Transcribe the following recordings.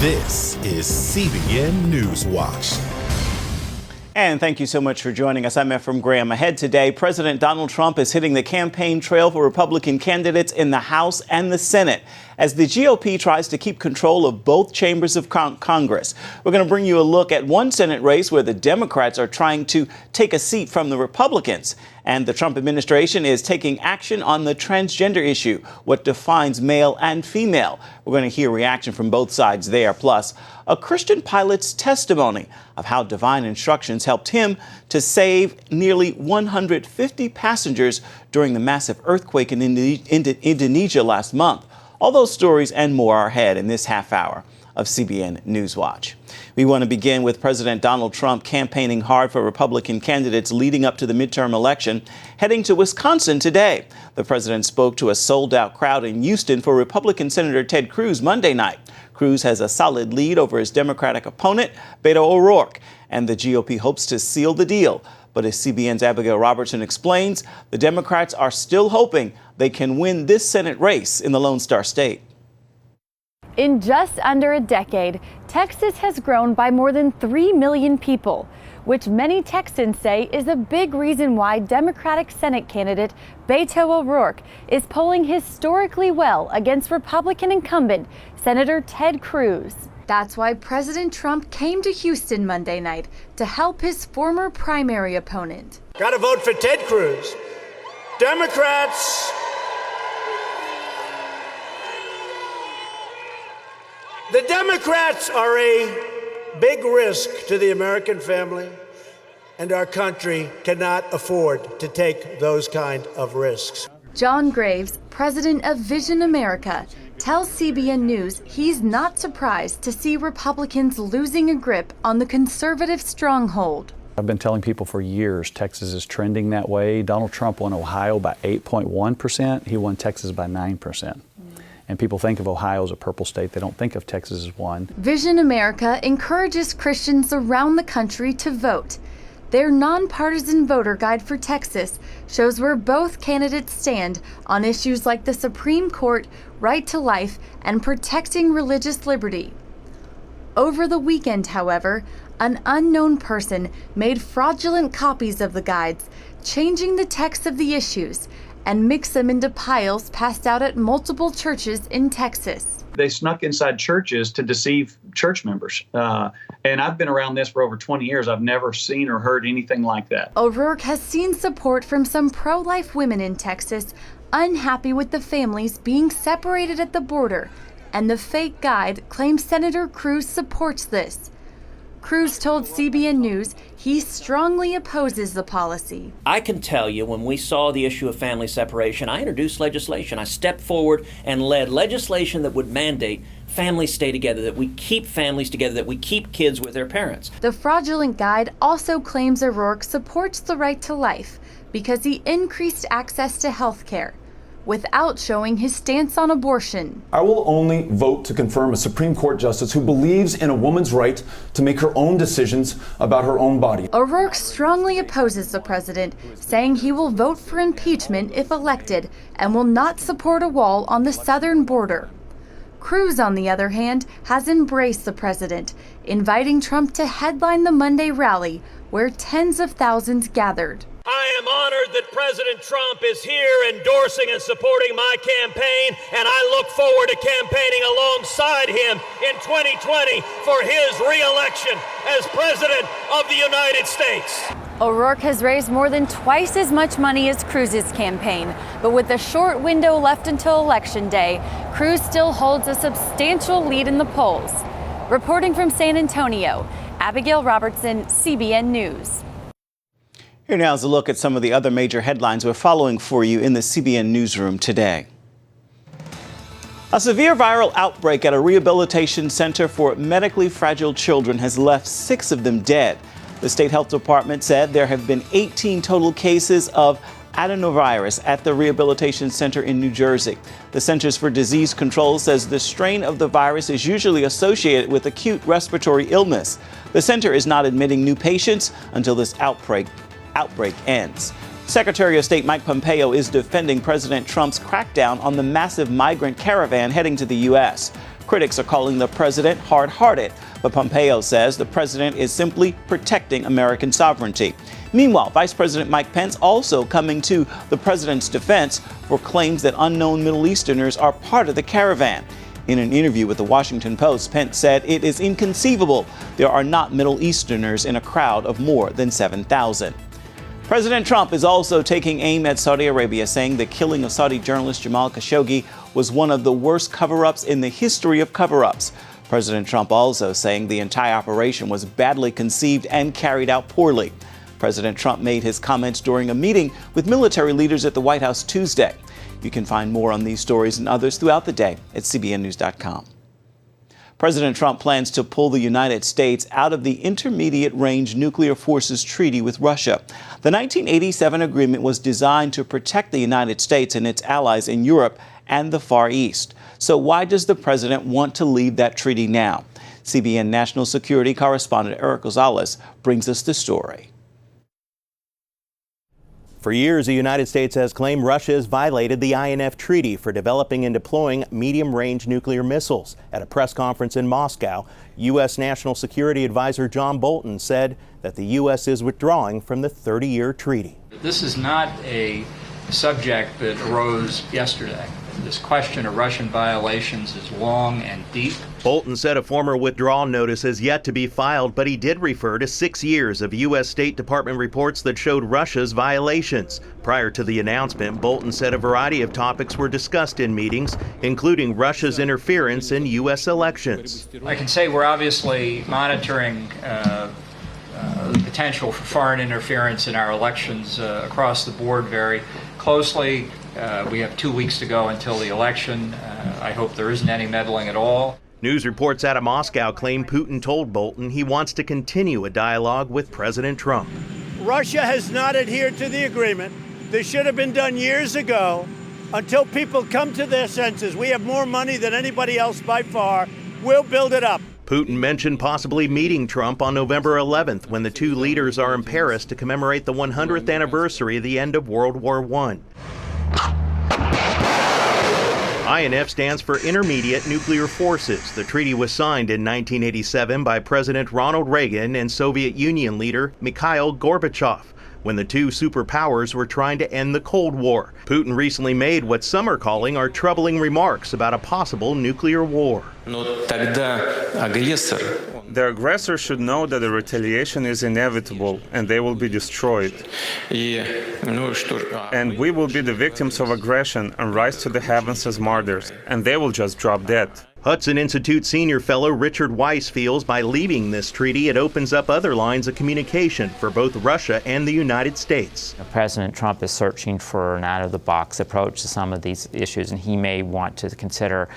This is CBN NewsWatch. And thank you so much for joining us. I'm Ephraim Graham. Ahead today, President Donald Trump is hitting the campaign trail for Republican candidates in the House and the Senate as the GOP tries to keep control of both chambers of Congress. We're going to bring you a look at one Senate race where the Democrats are trying to take a seat from the Republicans. And the Trump administration is taking action on the transgender issue, what defines male and female. We're going to hear reaction from both sides there. Plus, a Christian pilot's testimony of how divine instructions helped him to save nearly 150 passengers during the massive earthquake in Indonesia last month. All those stories and more are ahead in this half hour of CBN NewsWatch. We want to begin with President Donald Trump campaigning hard for Republican candidates leading up to the midterm election, heading to Wisconsin today. The president spoke to a sold-out crowd in Houston for Republican Senator Ted Cruz Monday night. Cruz has a solid lead over his Democratic opponent, Beto O'Rourke, and the GOP hopes to seal the deal. But as CBN's Abigail Robertson explains, the Democrats are still hoping they can win this Senate race in the Lone Star State. In just under a decade, Texas has grown by more than 3 million people, which many Texans say is a big reason why Democratic Senate candidate Beto O'Rourke is polling historically well against Republican incumbent Senator Ted Cruz. That's why President Trump came to Houston Monday night to help his former primary opponent. Gotta vote for Ted Cruz. Democrats, the Democrats are a big risk to the American family, and our country cannot afford to take those kind of risks. John Graves, president of Vision America, tells CBN News he's not surprised to see Republicans losing a grip on the conservative stronghold. I've been telling people for years Texas is trending that way. Donald Trump won Ohio by 8.1%. He won Texas by 9%. And people think of Ohio as a purple state. They don't think of Texas as one. Vision America encourages Christians around the country to vote. Their nonpartisan voter guide for Texas shows where both candidates stand on issues like the Supreme Court, right to life, and protecting religious liberty. Over the weekend, however, an unknown person made fraudulent copies of the guides, changing the text of the issues, and mixed them into piles passed out at multiple churches in Texas. They snuck inside churches to deceive church members. And I've been around this for over 20 years. I've never seen or heard anything like that. O'Rourke has seen support from some pro-life women in Texas, unhappy with the families being separated at the border. And the fake guide claims Senator Cruz supports this. Cruz told CBN News he strongly opposes the policy. I can tell you when we saw the issue of family separation, I introduced legislation. I stepped forward and led legislation that would mandate families stay together, that we keep families together, that we keep kids with their parents. The fraudulent guide also claims O'Rourke supports the right to life because he increased access to health care, without showing his stance on abortion. I will only vote to confirm a Supreme Court justice who believes in a woman's right to make her own decisions about her own body. O'Rourke strongly opposes the president, saying he will vote for impeachment if elected and will not support a wall on the southern border. Cruz, on the other hand, has embraced the president, inviting Trump to headline the Monday rally, where tens of thousands gathered. I am honored that President Trump is here endorsing and supporting my campaign, and I look forward to campaigning alongside him in 2020 for his re-election as President of the United States. O'Rourke has raised more than twice as much money as Cruz's campaign, but with a short window left until Election Day, Cruz still holds a substantial lead in the polls. Reporting from San Antonio, Abigail Robertson, CBN News. Here now is a look at some of the other major headlines we're following for you in the CBN newsroom today. A severe viral outbreak at a rehabilitation center for medically fragile children has left 6 of them dead. The state health department said there have been 18 total cases of adenovirus at the rehabilitation center in New Jersey. The Centers for Disease Control says the strain of the virus is usually associated with acute respiratory illness. The center is not admitting new patients until this outbreak ends. Secretary of State Mike Pompeo is defending President Trump's crackdown on the massive migrant caravan heading to the U.S. Critics are calling the president hard-hearted, but Pompeo says the president is simply protecting American sovereignty. Meanwhile, Vice President Mike Pence also coming to the president's defense for claims that unknown Middle Easterners are part of the Caravan. In an interview with the Washington Post, Pence said it is inconceivable there are not Middle Easterners in a crowd of more than 7,000. President Trump is also taking aim at Saudi Arabia, saying the killing of Saudi journalist Jamal Khashoggi was one of the worst cover-ups in the history of cover-ups. President Trump also saying the entire operation was badly conceived and carried out poorly. President Trump made his comments during a meeting with military leaders at the White House Tuesday. You can find more on these stories and others throughout the day at cbnnews.com. President Trump plans to pull the United States out of the Intermediate Range Nuclear Forces Treaty with Russia. The 1987 agreement was designed to protect the United States and its allies in Europe and the Far East. So why does the president want to leave that treaty now? CBN national security correspondent Eric Gonzalez brings us the story. For years, the United States has claimed Russia has violated the INF Treaty for developing and deploying medium-range nuclear missiles. At a press conference in Moscow, U.S. National Security Advisor John Bolton said that the U.S. is withdrawing from the 30-year treaty. This is not a subject that arose yesterday. This question of Russian violations is long and deep. Bolton said a former withdrawal notice has yet to be filed, but he did refer to 6 years of U.S. State Department reports that showed Russia's violations. Prior to the announcement, Bolton said a variety of topics were discussed in meetings, including Russia's interference in U.S. elections. I can say we're obviously monitoring the potential for foreign interference in our elections across the board very closely. We have 2 weeks to go until the election. I hope there isn't any meddling at all. News reports out of Moscow claim Putin told Bolton he wants to continue a dialogue with President Trump. Russia has not adhered to the agreement. This should have been done years ago. Until people come to their senses, we have more money than anybody else by far. We'll build it up. Putin mentioned possibly meeting Trump on November 11th when the two leaders are in Paris to commemorate the 100th anniversary of the end of World War I. INF stands for Intermediate Nuclear Forces. The treaty was signed in 1987 by President Ronald Reagan and Soviet Union leader Mikhail Gorbachev when the two superpowers were trying to end the Cold War. Putin recently made what some are calling are troubling remarks about a possible nuclear war. The aggressor should know that the retaliation is inevitable and they will be destroyed. And we will be the victims of aggression and rise to the heavens as martyrs, and they will just drop dead. Hudson Institute senior fellow Richard Weiss feels by leaving this treaty, it opens up other lines of communication for both Russia and the United States. President Trump is searching for an out-of-the-box approach to some of these issues, and he may want to consider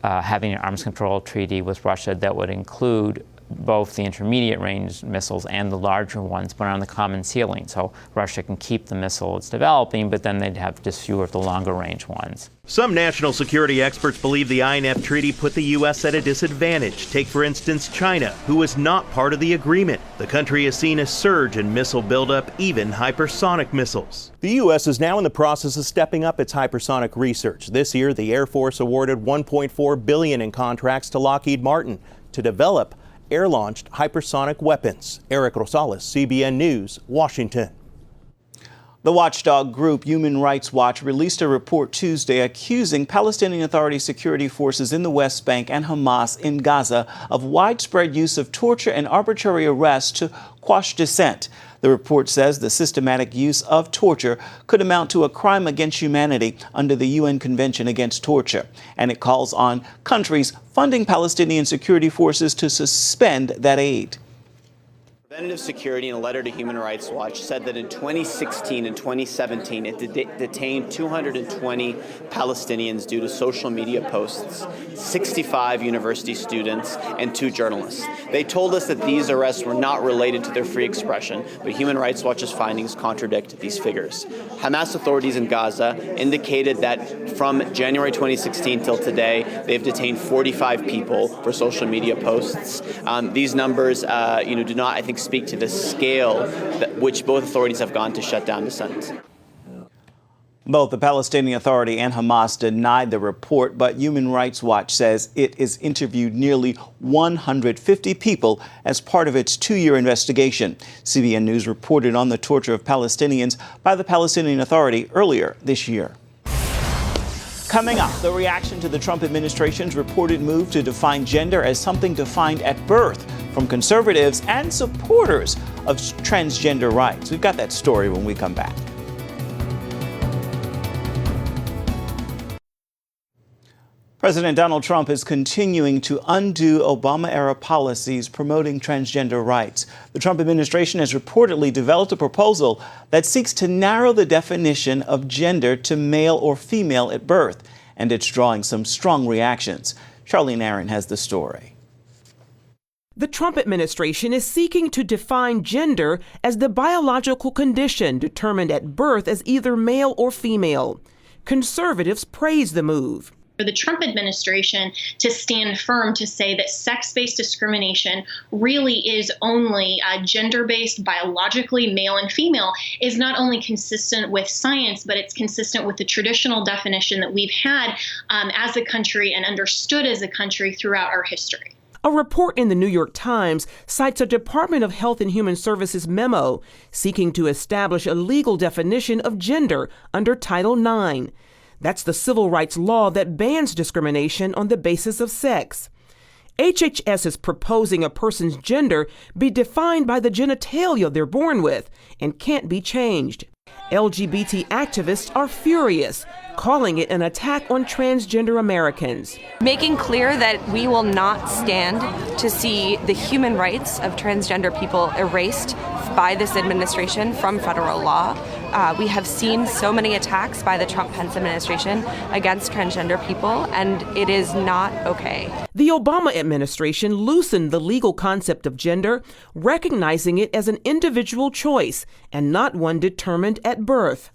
having an arms control treaty with Russia that would include both the intermediate range missiles and the larger ones, but on the common ceiling. So Russia can keep the missile it's developing, but then they'd have just fewer of the longer range ones. Some national security experts believe the INF Treaty put the U.S. at a disadvantage. Take, for instance, China, who is not part of the agreement. The country has seen a surge in missile buildup, even hypersonic missiles. The U.S. is now in the process of stepping up its hypersonic research. This year, the Air Force awarded $1.4 billion in contracts to Lockheed Martin to develop air-launched hypersonic weapons. Eric Rosales, CBN News, Washington. The watchdog group Human Rights Watch released a report Tuesday accusing Palestinian Authority security forces in the West Bank and Hamas in Gaza of widespread use of torture and arbitrary arrests to quash dissent. The report says the systematic use of torture could amount to a crime against humanity under the UN Convention Against Torture, and it calls on countries funding Palestinian security forces to suspend that aid. Preventative Security, in a letter to Human Rights Watch, said that in 2016 and 2017, it detained 220 Palestinians due to social media posts, 65 university students, and 2 journalists. They told us that these arrests were not related to their free expression, but Human Rights Watch's findings contradict these figures. Hamas authorities in Gaza indicated that from January 2016 till today, they've detained 45 people for social media posts. These numbers, do not, I think, speak to the scale which both authorities have gone to shut down dissent. Both the Palestinian Authority and Hamas denied the report, but Human Rights Watch says it has interviewed nearly 150 people as part of its 2-year investigation. CBN News reported on the torture of Palestinians by the Palestinian Authority earlier this year. Coming up, the reaction to the Trump administration's reported move to define gender as something defined at birth from conservatives and supporters of transgender rights. We've got that story when we come back. President Donald Trump is continuing to undo Obama-era policies promoting transgender rights. The Trump administration has reportedly developed a proposal that seeks to narrow the definition of gender to male or female at birth, and it's drawing some strong reactions. Charlene Aaron has the story. The Trump administration is seeking to define gender as the biological condition determined at birth as either male or female. Conservatives praise the move. For the Trump administration to stand firm to say that sex-based discrimination really is only gender-based, biologically male and female, is not only consistent with science, but it's consistent with the traditional definition that we've had as a country and understood as a country throughout our history. A report in the New York Times cites a Department of Health and Human Services memo seeking to establish a legal definition of gender under Title IX. That's the civil rights law that bans discrimination on the basis of sex. HHS is proposing a person's gender be defined by the genitalia they're born with and can't be changed. LGBT activists are furious, calling it an attack on transgender Americans. Making clear that we will not stand to see the human rights of transgender people erased by this administration from federal law. We have seen so many attacks by the Trump-Pence administration against transgender people, and it is not okay. The Obama administration loosened the legal concept of gender, recognizing it as an individual choice and not one determined at birth.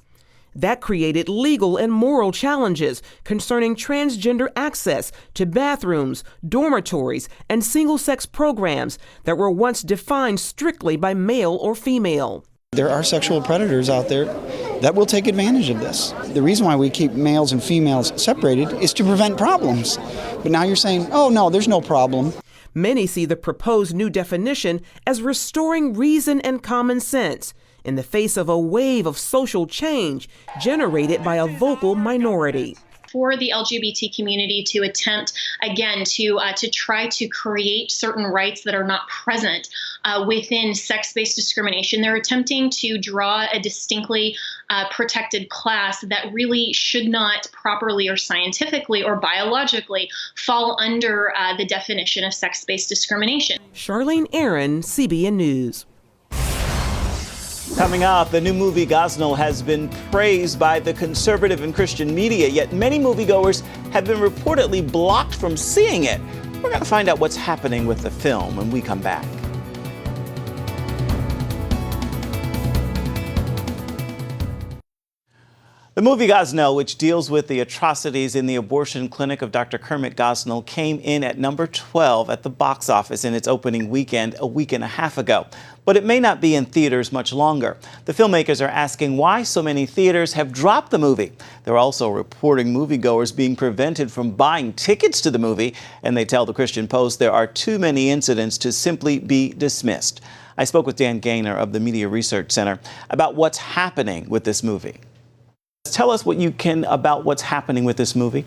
That created legal and moral challenges concerning transgender access to bathrooms, dormitories, and single-sex programs that were once defined strictly by male or female. There are sexual predators out there that will take advantage of this. The reason why we keep males and females separated is to prevent problems. But now you're saying, oh no, there's no problem. Many see the proposed new definition as restoring reason and common sense in the face of a wave of social change generated by a vocal minority. For the LGBT community to attempt, again, to try to create certain rights that are not present within sex-based discrimination. They're attempting to draw a distinctly protected class that really should not properly or scientifically or biologically fall under the definition of sex-based discrimination. Charlene Aaron, CBN News. Coming up, the new movie Gosnell has been praised by the conservative and Christian media, yet many moviegoers have been reportedly blocked from seeing it. We're going to find out what's happening with the film when we come back. The movie Gosnell, which deals with the atrocities in the abortion clinic of Dr. Kermit Gosnell, came in at number 12 at the box office in its opening weekend a week and a half ago. But it may not be in theaters much longer. The filmmakers are asking why so many theaters have dropped the movie. They're also reporting moviegoers being prevented from buying tickets to the movie, and they tell the Christian Post there are too many incidents to simply be dismissed. I spoke with Dan Gaynor of the Media Research Center about what's happening with this movie. Tell us what you can about what's happening with this movie.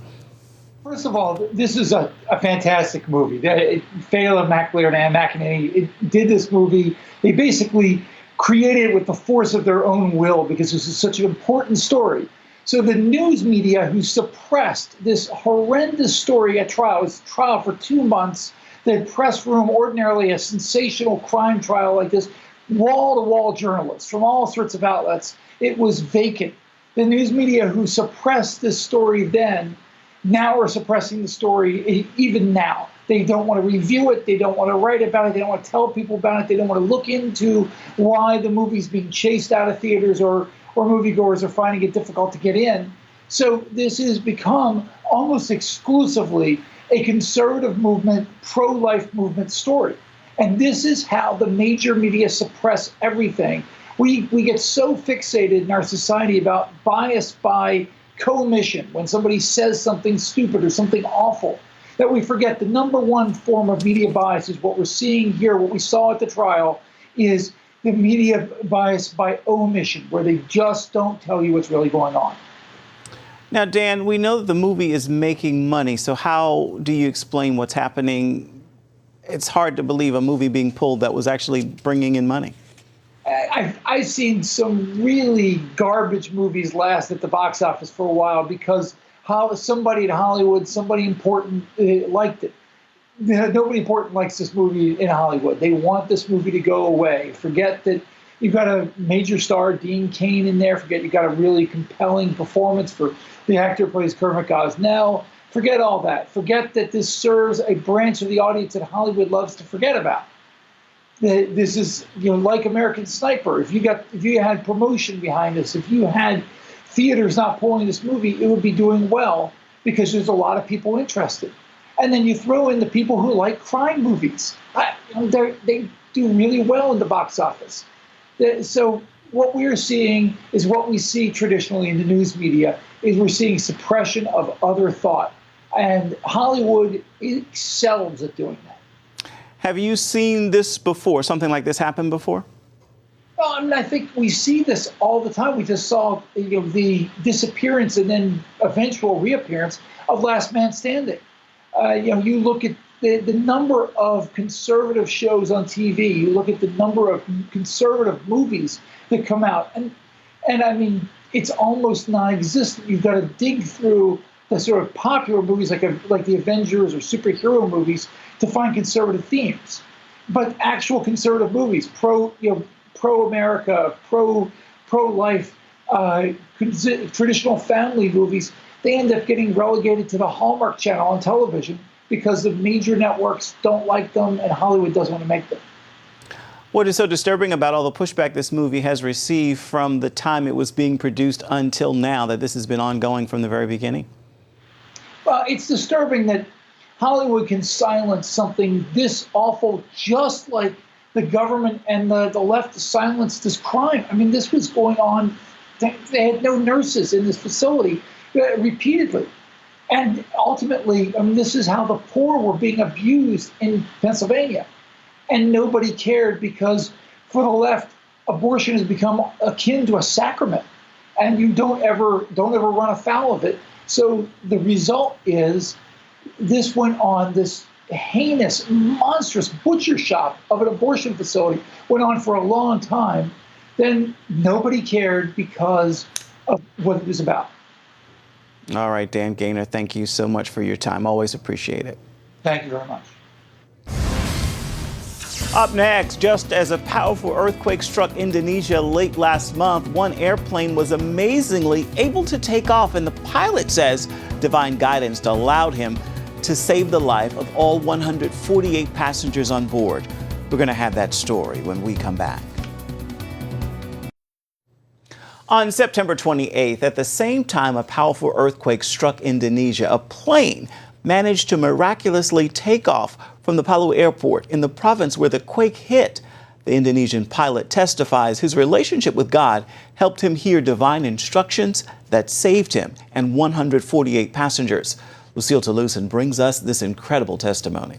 First of all, this is a fantastic movie. Phail and McEnany did this movie. They basically created it with the force of their own will because this is such an important story. So the news media who suppressed this horrendous story at trial, it was a trial for 2 months, the press room, ordinarily a sensational crime trial like this, wall-to-wall journalists from all sorts of outlets, it was vacant. The news media who suppressed this story then now are suppressing the story even now. They don't want to review it. They don't want to write about it. They don't want to tell people about it. They don't want to look into why the movie's being chased out of theaters or moviegoers are finding it difficult to get in. So this has become almost exclusively a conservative movement, pro-life movement story. And this is how the major media suppress everything. We get so fixated in our society about bias by commission, when somebody says something stupid or something awful, that we forget the number one form of media bias is what we're seeing here, what we saw at the trial, is the media bias by omission, where they just don't tell you what's really going on. Now, Dan, we know that the movie is making money, so how do you explain what's happening? It's hard to believe a movie being pulled that was actually bringing in money. I've seen some really garbage movies last at the box office for a while because somebody in Hollywood, somebody important liked it. Nobody important likes this movie in Hollywood. They want this movie to go away. Forget that you've got a major star, Dean Cain, in there. Forget you've got a really compelling performance for the actor who plays Kermit Gosnell. Forget all that. Forget that this serves a branch of the audience that Hollywood loves to forget about. This is, like American Sniper. If you had promotion behind this, if you had theaters not pulling this movie, it would be doing well because there's a lot of people interested. And then you throw in the people who like crime movies. They do really well in the box office. So what we're seeing is what we see traditionally in the news media, is we're seeing suppression of other thought. And Hollywood excels at doing that. Have you seen this before, something like this happen before? Well, I mean, I think we see this all the time. We just saw the disappearance and then eventual reappearance of Last Man Standing. You look at the number of conservative shows on TV. You look at the number of conservative movies that come out, and I mean, it's almost non-existent. You've got to dig through the sort of popular movies like the Avengers or superhero movies to find conservative themes. But actual conservative movies, pro-America, pro-life, traditional family movies, they end up getting relegated to the Hallmark Channel on television because the major networks don't like them and Hollywood doesn't want to make them. What is so disturbing about all the pushback this movie has received from the time it was being produced until now, that this has been ongoing from the very beginning? Well, it's disturbing that Hollywood can silence something this awful, just like the government and the left silenced this crime. I mean, this was going on. They had no nurses in this facility repeatedly. And ultimately, I mean, this is how the poor were being abused in Pennsylvania. And nobody cared because for the left, abortion has become akin to a sacrament. And you don't ever run afoul of it. So the result is this went on, this heinous, monstrous butcher shop of an abortion facility went on for a long time. Then nobody cared because of what it was about. All right, Dan Gaynor, thank you so much for your time. Always appreciate it. Thank you very much. Up next, just as a powerful earthquake struck Indonesia late last month, one airplane was amazingly able to take off, and the pilot says divine guidance allowed him to save the life of all 148 passengers on board. We're going to have that story when we come back. On September 28th, at the same time a powerful earthquake struck Indonesia, a plane managed to miraculously take off from the Palu airport in the province where the quake hit. The Indonesian pilot testifies his relationship with God helped him hear divine instructions that saved him and 148 passengers. Lucille Toulousan brings us this incredible testimony.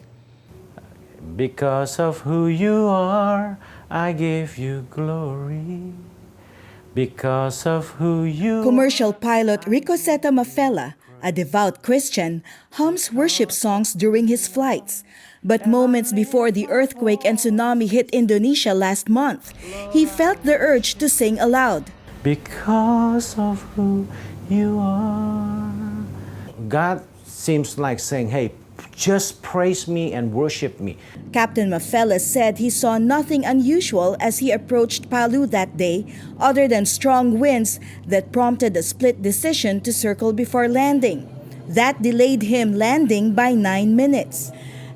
Because of who you are, I give you glory. Because of who you are. Commercial pilot Ricoseta Mafela, a devout Christian, hums worship songs during his flights. But moments before the earthquake and tsunami hit Indonesia last month, he felt the urge to sing aloud. Because of who you are. God seems like saying, hey, just praise me and worship me. Captain Mafela said he saw nothing unusual as he approached Palu that day, other than strong winds that prompted a split decision to circle before landing. That delayed him landing by 9 minutes.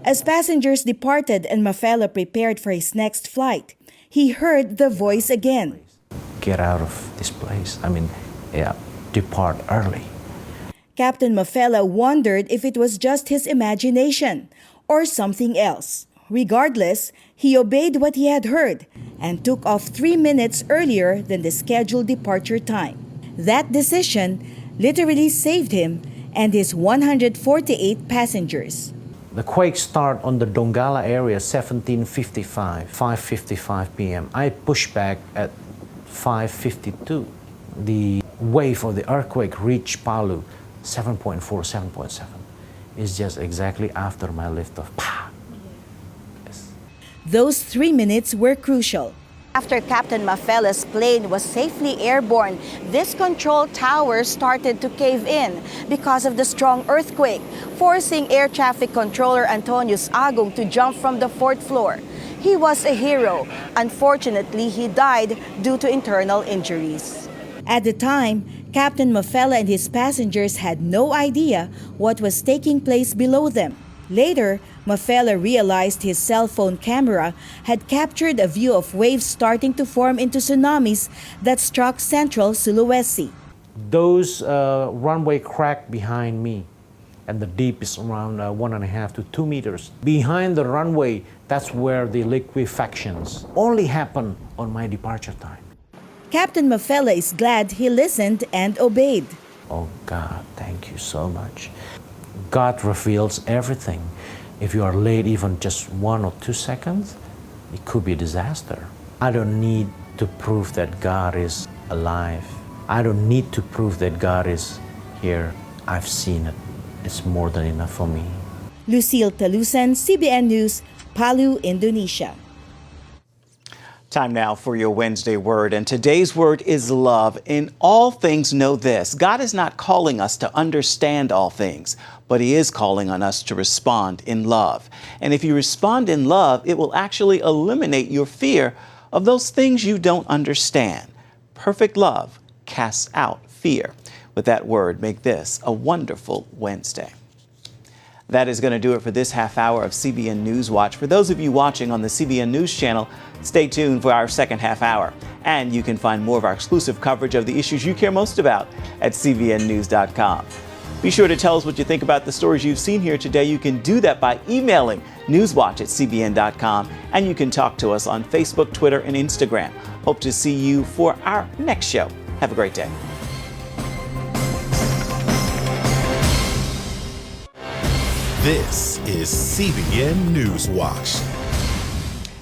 As passengers departed and Mafela prepared for his next flight, he heard the voice again. Get out of this place. Depart early. Captain Mafela wondered if it was just his imagination or something else. Regardless, he obeyed what he had heard and took off 3 minutes earlier than the scheduled departure time. That decision literally saved him and his 148 passengers. The quake started on the Donggala area 17:55, 5:55 p.m. I pushed back at 5:52. The wave of the earthquake reached Palu 7.4, 7.7. It's just exactly after my liftoff. Yes. Those 3 minutes were crucial. After Captain Mafela's plane was safely airborne, this control tower started to cave in because of the strong earthquake, forcing air traffic controller Antonius Agong to jump from the 4th floor. He was a hero. Unfortunately, he died due to internal injuries. At the time, Captain Mafela and his passengers had no idea what was taking place below them. Later, Mafela realized his cell phone camera had captured a view of waves starting to form into tsunamis that struck central Sulawesi. Those runway cracked behind me, and the deep is around 1.5 to 2 meters. Behind the runway, that's where the liquefactions only happen on my departure time. Captain Mafela is glad he listened and obeyed. Oh God, thank you so much. God reveals everything. If you are late even just 1 or 2 seconds, it could be a disaster. I don't need to prove that God is alive. I don't need to prove that God is here. I've seen it. It's more than enough for me. Lucille Talusan, CBN News, Palu, Indonesia. Time now for your Wednesday word, and today's word is love. In all things, know this: God is not calling us to understand all things, but He is calling on us to respond in love. And if you respond in love, it will actually eliminate your fear of those things you don't understand. Perfect love casts out fear. With that word, make this a wonderful Wednesday. That is going to do it for this half hour of CBN News Watch. For those of you watching on the CBN News channel, stay tuned for our second half hour. And you can find more of our exclusive coverage of the issues you care most about at cbnnews.com. Be sure to tell us what you think about the stories you've seen here today. You can do that by emailing newswatch@cbn.com, and you can talk to us on Facebook, Twitter, and Instagram. Hope to see you for our next show. Have a great day. This is CBN NewsWatch.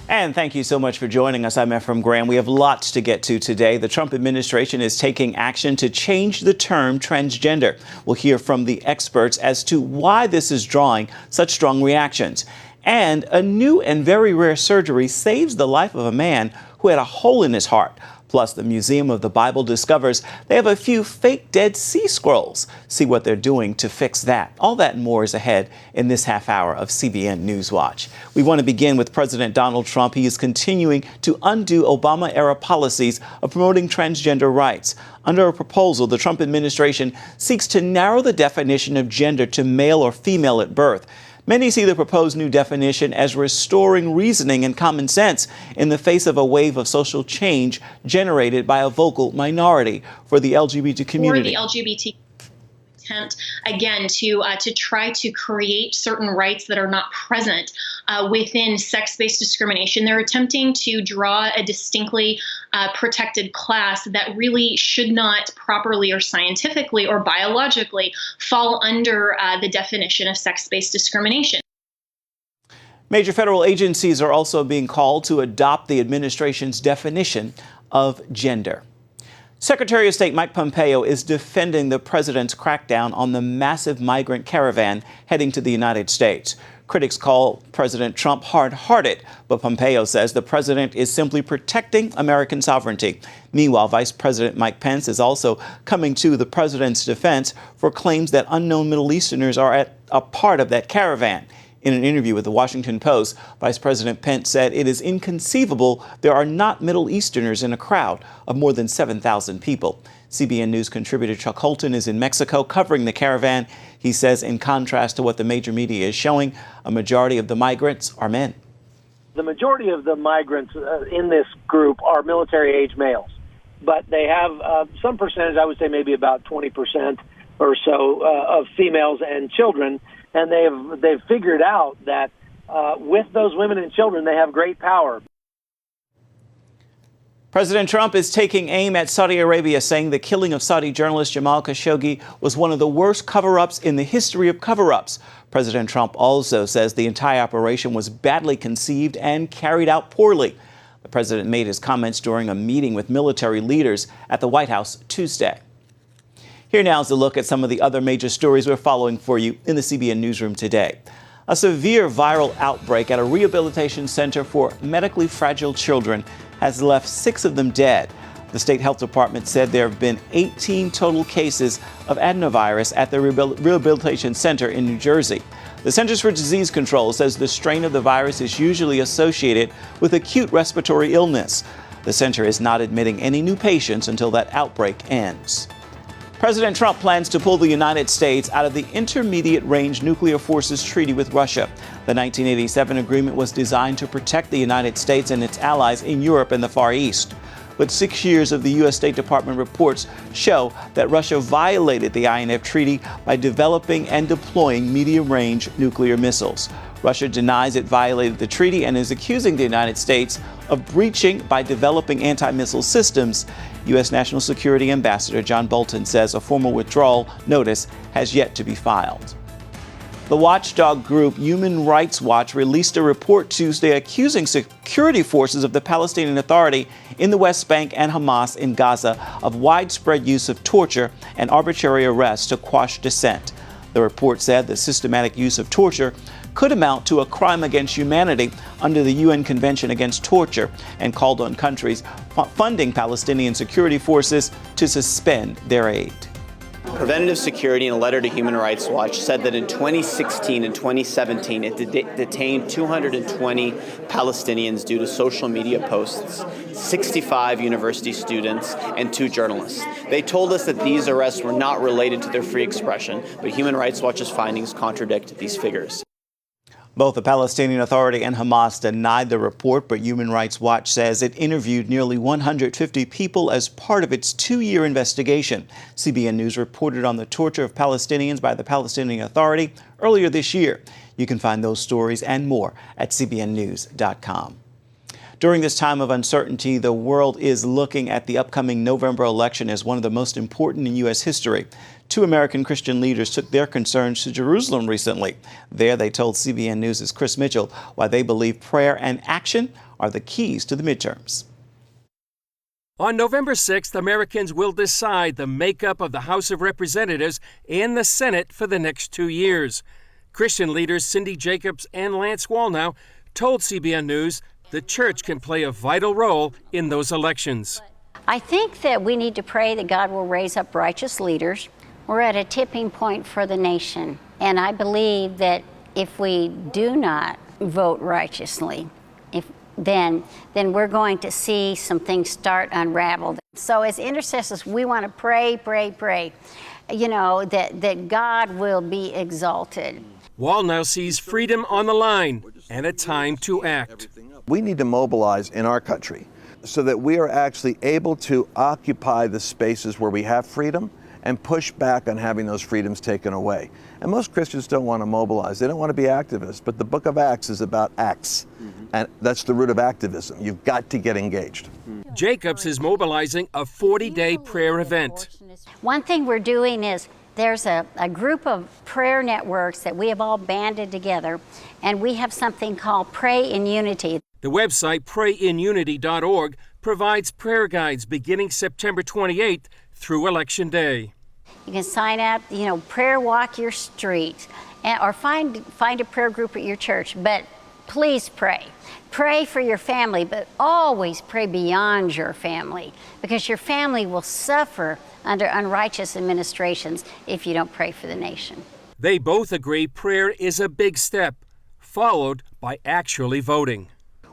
And thank you so much for joining us. I'm Ephraim Graham. We have lots to get to today. The Trump administration is taking action to change the term transgender. We'll hear from the experts as to why this is drawing such strong reactions. And a new and very rare surgery saves the life of a man who had a hole in his heart. Plus, the Museum of the Bible discovers they have a few fake Dead Sea Scrolls. See what they're doing to fix that. All that and more is ahead in this half hour of CBN News Watch. We want to begin with President Donald Trump. He is continuing to undo Obama-era policies of promoting transgender rights. Under a proposal, the Trump administration seeks to narrow the definition of gender to male or female at birth. Many see the proposed new definition as restoring reasoning and common sense in the face of a wave of social change generated by a vocal minority for the LGBT community. For the LGBT attempt, again, to try to create certain rights that are not present within sex-based discrimination. They're attempting to draw a distinctly protected class that really should not properly or scientifically or biologically fall under the definition of sex-based discrimination. Major federal agencies are also being called to adopt the administration's definition of gender. Secretary of State Mike Pompeo is defending the president's crackdown on the massive migrant caravan heading to the United States. Critics call President Trump hard-hearted, but Pompeo says the president is simply protecting American sovereignty. Meanwhile, Vice President Mike Pence is also coming to the president's defense for claims that unknown Middle Easterners are a part of that caravan. In an interview with the Washington Post, Vice President Pence said it is inconceivable there are not Middle Easterners in a crowd of more than 7,000 people. CBN News contributor Chuck Holton is in Mexico covering the caravan. He says, in contrast to what the major media is showing, a majority of the migrants are men. The majority of the migrants in this group are military-age males, but they have some percentage, I would say maybe about 20% or so, of females and children. And they've figured out that with those women and children, they have great power. President Trump is taking aim at Saudi Arabia, saying the killing of Saudi journalist Jamal Khashoggi was one of the worst cover-ups in the history of cover-ups. President Trump also says the entire operation was badly conceived and carried out poorly. The president made his comments during a meeting with military leaders at the White House Tuesday. Here now is a look at some of the other major stories we're following for you in the CBN newsroom today. A severe viral outbreak at a rehabilitation center for medically fragile children has left 6 of them dead. The state health department said there have been 18 total cases of adenovirus at the rehabilitation center in New Jersey. The Centers for Disease Control says the strain of the virus is usually associated with acute respiratory illness. The center is not admitting any new patients until that outbreak ends. President Trump plans to pull the United States out of the Intermediate Range Nuclear Forces Treaty with Russia. The 1987 agreement was designed to protect the United States and its allies in Europe and the Far East. But 6 years of the U.S. State Department reports show that Russia violated the INF Treaty by developing and deploying medium-range nuclear missiles. Russia denies it violated the treaty and is accusing the United States of breaching by developing anti-missile systems. U.S. National Security Ambassador John Bolton says a formal withdrawal notice has yet to be filed. The watchdog group Human Rights Watch released a report Tuesday accusing security forces of the Palestinian Authority in the West Bank and Hamas in Gaza of widespread use of torture and arbitrary arrests to quash dissent. The report said the systematic use of torture could amount to a crime against humanity under the UN Convention Against Torture and called on countries funding Palestinian security forces to suspend their aid. Preventative Security, in a letter to Human Rights Watch, said that in 2016 and 2017, it detained 220 Palestinians due to social media posts, 65 university students, and 2 journalists. They told us that these arrests were not related to their free expression, but Human Rights Watch's findings contradict these figures. Both the Palestinian Authority and Hamas denied the report, but Human Rights Watch says it interviewed nearly 150 people as part of its 2-year investigation. CBN News reported on the torture of Palestinians by the Palestinian Authority earlier this year. You can find those stories and more at cbnnews.com. During this time of uncertainty, the world is looking at the upcoming November election as one of the most important in U.S. history. 2 American Christian leaders took their concerns to Jerusalem recently. There, they told CBN News' Chris Mitchell why they believe prayer and action are the keys to the midterms. On November 6th, Americans will decide the makeup of the House of Representatives and the Senate for the next 2 years. Christian leaders Cindy Jacobs and Lance Wallnau told CBN News the church can play a vital role in those elections. I think that we need to pray that God will raise up righteous leaders. We're at a tipping point for the nation, and I believe that if we do not vote righteously, then we're going to see some things start unraveled. So as intercessors, we want to pray, that God will be exalted. Wallnau sees freedom on the line and a time to act. We need to mobilize in our country so that we are actually able to occupy the spaces where we have freedom and push back on having those freedoms taken away. And most Christians don't want to mobilize. They don't want to be activists. But the book of Acts is about acts. And that's the root of activism. You've got to get engaged. Jacobs is mobilizing a 40-day prayer event. One thing we're doing is there's a group of prayer networks that we have all banded together, and we have something called Pray in Unity. The website prayinunity.org provides prayer guides beginning September 28th through Election Day. You can sign up, prayer walk your street, or find a prayer group at your church. But please pray. Pray for your family, but always pray beyond your family, because your family will suffer under unrighteous administrations if you don't pray for the nation. They both agree prayer is a big step, followed by actually voting.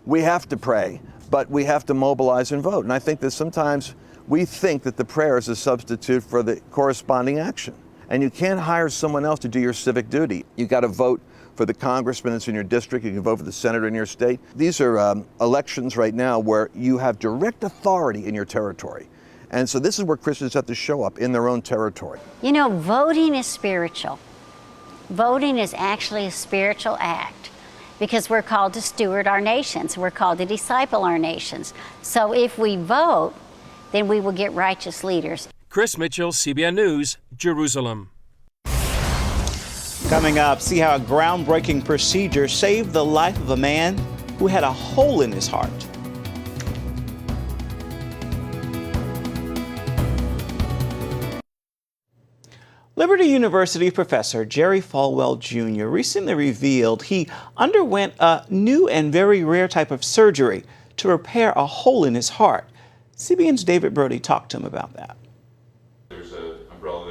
We have to pray, but we have to mobilize and vote. And I think that sometimes we think that the prayer is a substitute for the corresponding action. And you can't hire someone else to do your civic duty. You got to vote for the congressman that's in your district. You can vote for the senator in your state. These are elections right now where you have direct authority in your territory. And so this is where Christians have to show up in their own territory. Voting is spiritual. Voting is actually a spiritual act. because we're called to steward our nations. We're called to disciple our nations. So if we vote, then we will get righteous leaders. Chris Mitchell, CBN News, Jerusalem. Coming up, see how a groundbreaking procedure saved the life of a man who had a hole in his heart. Liberty University professor Jerry Falwell Jr. recently revealed he underwent a new and very rare type of surgery to repair a hole in his heart. CBN's David Brody talked to him about that.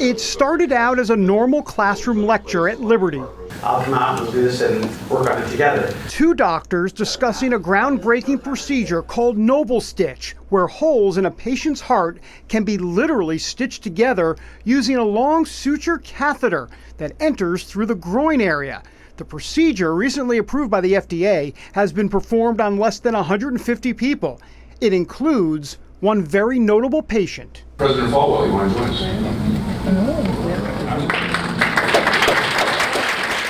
It started out as a normal classroom lecture at Liberty. I'll come out and we'll do this and work on it together. Two doctors discussing a groundbreaking procedure called Noble Stitch, where holes in a patient's heart can be literally stitched together using a long suture catheter that enters through the groin area. The procedure, recently approved by the FDA, has been performed on less than 150 people. It includes one very notable patient. President Falwell, you want to join us?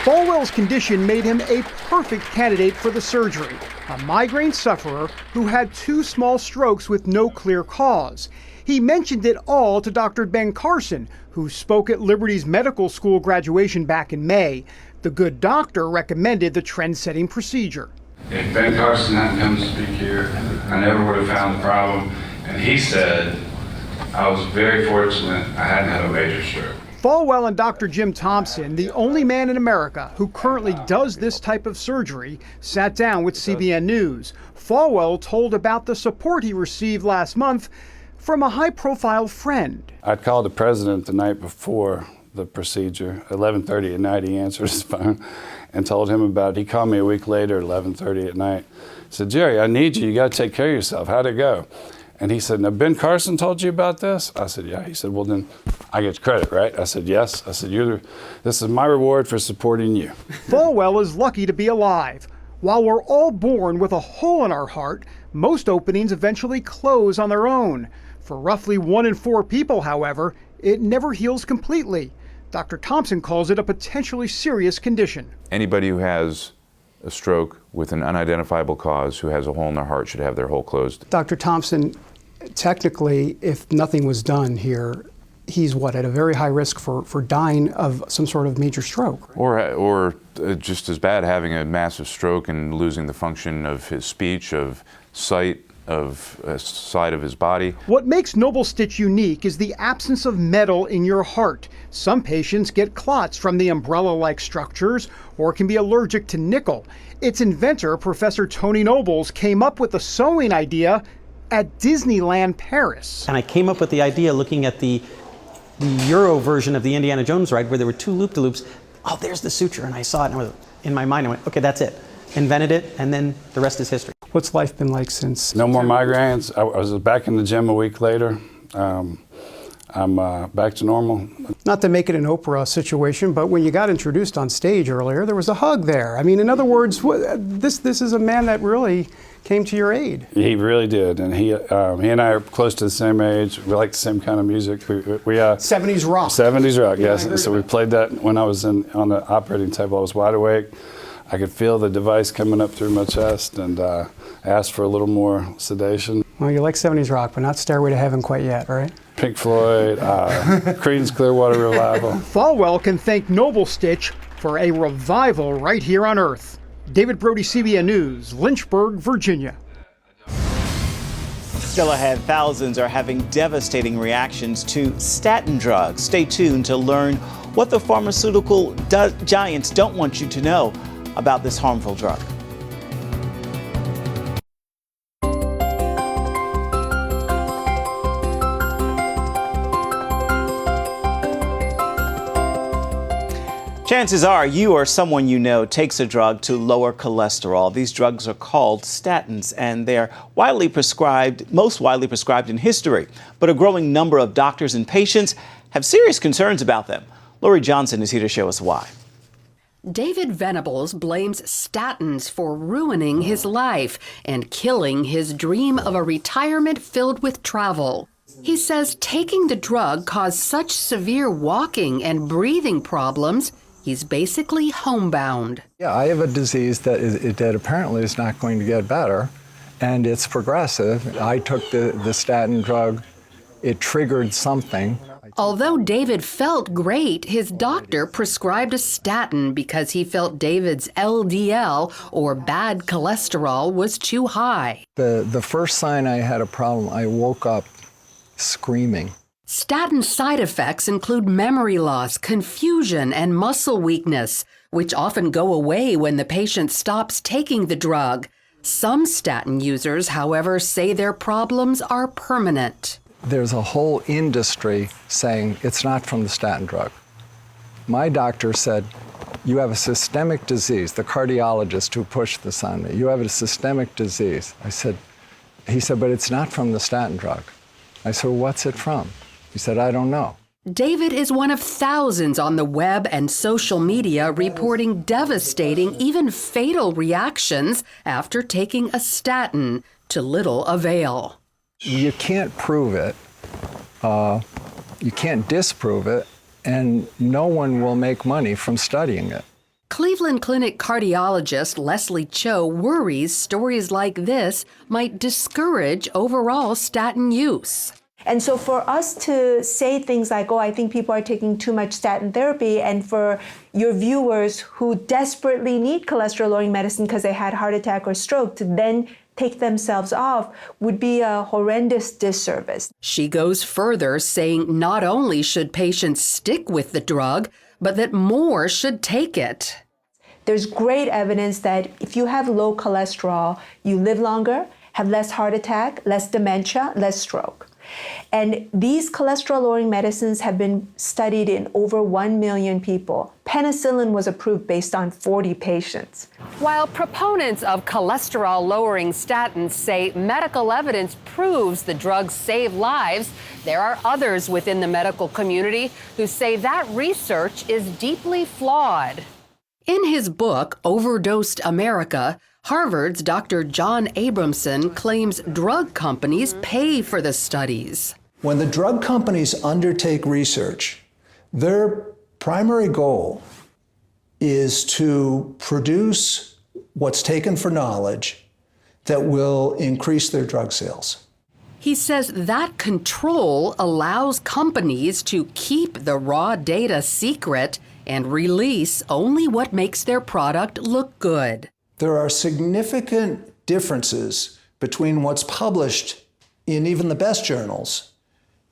Falwell's condition made him a perfect candidate for the surgery, a migraine sufferer who had 2 small strokes with no clear cause. He mentioned it all to Dr. Ben Carson, who spoke at Liberty's medical school graduation back in May. The good doctor recommended the trend-setting procedure. If Ben Carson hadn't come to speak here, I never would have found the problem. And he said, I was very fortunate I hadn't had a major stroke. Falwell and Dr. Jim Thompson, the only man in America who currently does this type of surgery, sat down with CBN News. Falwell told about the support he received last month from a high-profile friend. I'd called the president the night before the procedure, 11:30 at night. He answered his phone and told him about it. He called me a week later at 11:30 at night. He said, Jerry, I need you. You got to take care of yourself. How'd it go? And he said, now Ben Carson told you about this? I said, yeah. He said, well then I get credit, right? I said, yes. I said, this is my reward for supporting you. Falwell is lucky to be alive. While we're all born with a hole in our heart, most openings eventually close on their own. For roughly 1 in 4 people, however, it never heals completely. Dr. Thompson calls it a potentially serious condition. Anybody who has a stroke with an unidentifiable cause who has a hole in their heart should have their hole closed. Dr. Thompson, technically, if nothing was done here, he's at a very high risk for dying of some sort of major stroke. Or just as bad, having a massive stroke and losing the function of his speech, of sight, of a side of his body. What makes Noble Stitch unique is the absence of metal in your heart. Some patients get clots from the umbrella-like structures or can be allergic to nickel. Its inventor, Professor Tony Nobles, came up with the sewing idea at Disneyland Paris. And I came up with the idea looking at the Euro version of the Indiana Jones ride where there were 2 loop-de-loops. Oh, there's the suture, and I saw it, and in my mind I went, okay, that's it. Invented it, and then the rest is history. What's life been like since? No more migraines. I was back in the gym a week later. I'm back to normal. Not to make it an Oprah situation, but when you got introduced on stage earlier, there was a hug there. I mean, in other words, this is a man that really came to your aid. He really did, and he and I are close to the same age. We like the same kind of music. We 70s rock. 70s rock, yes. So we played that when I was on the operating table. I was wide awake. I could feel the device coming up through my chest, and asked for a little more sedation. Well, you like 70s rock, but not Stairway to Heaven quite yet, right? Pink Floyd, Creedence Clearwater Revival. Falwell can thank Noble Stitch for a revival right here on Earth. David Brody, CBN News, Lynchburg, Virginia. Still ahead, thousands are having devastating reactions to statin drugs. Stay tuned to learn what the pharmaceutical giants don't want you to know about this harmful drug. Chances are you or someone you know takes a drug to lower cholesterol. These drugs are called statins, and they're most widely prescribed in history. But a growing number of doctors and patients have serious concerns about them. Lori Johnson is here to show us why. David Venables blames statins for ruining his life and killing his dream of a retirement filled with travel. He says taking the drug caused such severe walking and breathing problems, He's basically homebound. Yeah, I have a disease that apparently is not going to get better, and it's progressive. I took the statin drug. It triggered something. Although David felt great, his doctor prescribed a statin because he felt David's LDL, or bad cholesterol, was too high. The first sign I had a problem, I woke up screaming. Statin side effects include memory loss, confusion, and muscle weakness, which often go away when the patient stops taking the drug. Some statin users, however, say their problems are permanent. There's a whole industry saying it's not from the statin drug. My doctor said, you have a systemic disease, the cardiologist who pushed this on me. You have a systemic disease. He said, but it's not from the statin drug. I said, well, what's it from? He said, I don't know. David is one of thousands on the web and social media reporting devastating, even fatal reactions after taking a statin, to little avail. You can't prove it, you can't disprove it, and no one will make money from studying it. Cleveland Clinic cardiologist Leslie Cho worries stories like this might discourage overall statin use. And so for us to say things like, oh, I think people are taking too much statin therapy, and for your viewers who desperately need cholesterol-lowering medicine because they had heart attack or stroke to then take themselves off would be a horrendous disservice. She goes further, saying not only should patients stick with the drug, but that more should take it. There's great evidence that if you have low cholesterol, you live longer, have less heart attack, less dementia, less stroke. And these cholesterol-lowering medicines have been studied in over 1 million people. Penicillin was approved based on 40 patients. While proponents of cholesterol-lowering statins say medical evidence proves the drugs save lives, there are others within the medical community who say that research is deeply flawed. In his book, Overdosed America, Harvard's Dr. John Abramson claims drug companies pay for the studies. When the drug companies undertake research, their primary goal is to produce what's taken for knowledge that will increase their drug sales. He says that control allows companies to keep the raw data secret and release only what makes their product look good. There are significant differences between what's published in even the best journals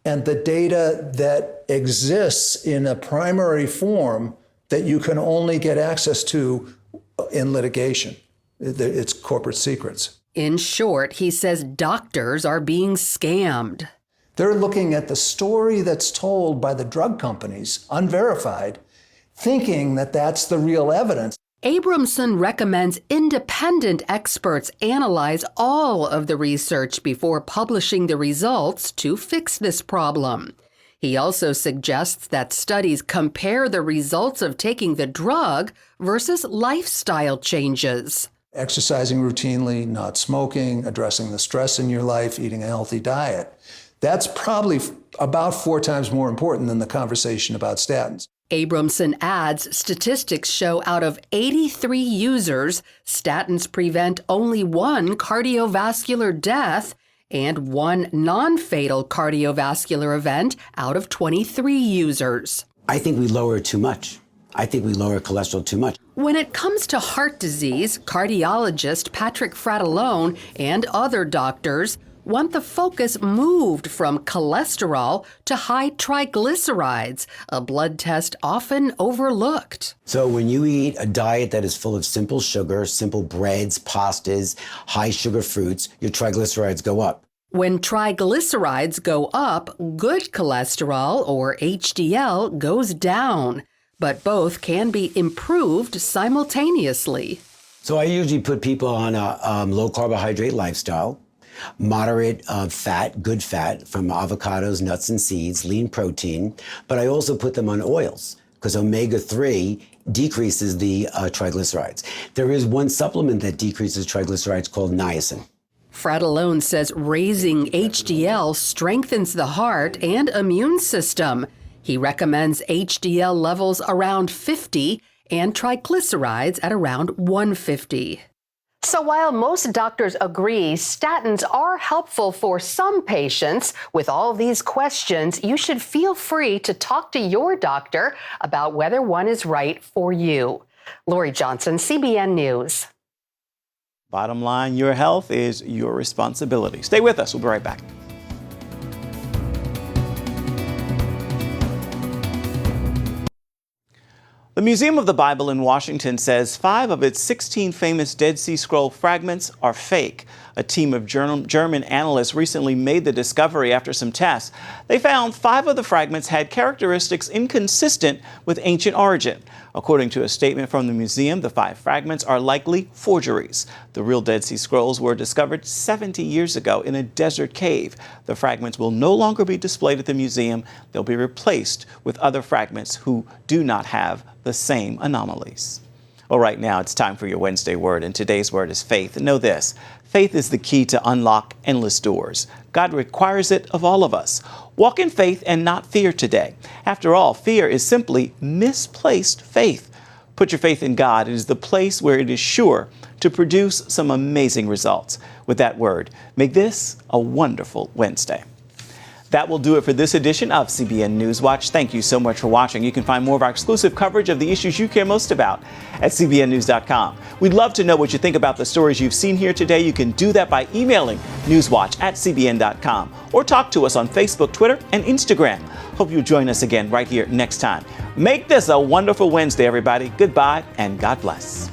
and the data that exists in a primary form that you can only get access to in litigation. It's corporate secrets. In short, he says doctors are being scammed. They're looking at the story that's told by the drug companies, unverified, thinking that that's the real evidence. Abramson recommends independent experts analyze all of the research before publishing the results to fix this problem. He also suggests that studies compare the results of taking the drug versus lifestyle changes. Exercising routinely, not smoking, addressing the stress in your life, eating a healthy diet. That's probably about 4 times more important than the conversation about statins. Abramson adds statistics show out of 83 users, statins prevent only 1 cardiovascular death and 1 non-fatal cardiovascular event out of 23 users. I think we lower too much. I think we lower cholesterol too much. When it comes to heart disease, cardiologist Patrick Fratellone and other doctors want the focus moved from cholesterol to high triglycerides, a blood test often overlooked. So when you eat a diet that is full of simple sugar, simple breads, pastas, high sugar fruits, your triglycerides go up. When triglycerides go up, good cholesterol, or HDL, goes down. But both can be improved simultaneously. So I usually put people on a low carbohydrate lifestyle, moderate fat, good fat from avocados, nuts, and seeds, lean protein, but I also put them on oils because omega-3 decreases the triglycerides. There is one supplement that decreases triglycerides called niacin. Fratellone says raising HDL strengthens the heart and immune system. He recommends HDL levels around 50 and triglycerides at around 150. So while most doctors agree statins are helpful for some patients, with all these questions, you should feel free to talk to your doctor about whether one is right for you. Lori Johnson, CBN News. Bottom line, your health is your responsibility. Stay with us. We'll be right back. The Museum of the Bible in Washington says 5 of its 16 famous Dead Sea Scroll fragments are fake. A team of German analysts recently made the discovery after some tests. They found 5 of the fragments had characteristics inconsistent with ancient origin. According to a statement from the museum, the 5 fragments are likely forgeries. The real Dead Sea Scrolls were discovered 70 years ago in a desert cave. The fragments will no longer be displayed at the museum. They'll be replaced with other fragments who do not have the same anomalies. Well, right now it's time for your Wednesday word, and today's word is faith. Know this: faith is the key to unlock endless doors. God requires it of all of us. Walk in faith and not fear today. After all, fear is simply misplaced faith. Put your faith in God. It is the place where it is sure to produce some amazing results. With that word, make this a wonderful Wednesday. That will do it for this edition of CBN NewsWatch. Thank you so much for watching. You can find more of our exclusive coverage of the issues you care most about at cbnnews.com. We'd love to know what you think about the stories you've seen here today. You can do that by emailing newswatch@cbn.com or talk to us on Facebook, Twitter, and Instagram. Hope you'll join us again right here next time. Make this a wonderful Wednesday, everybody. Goodbye and God bless.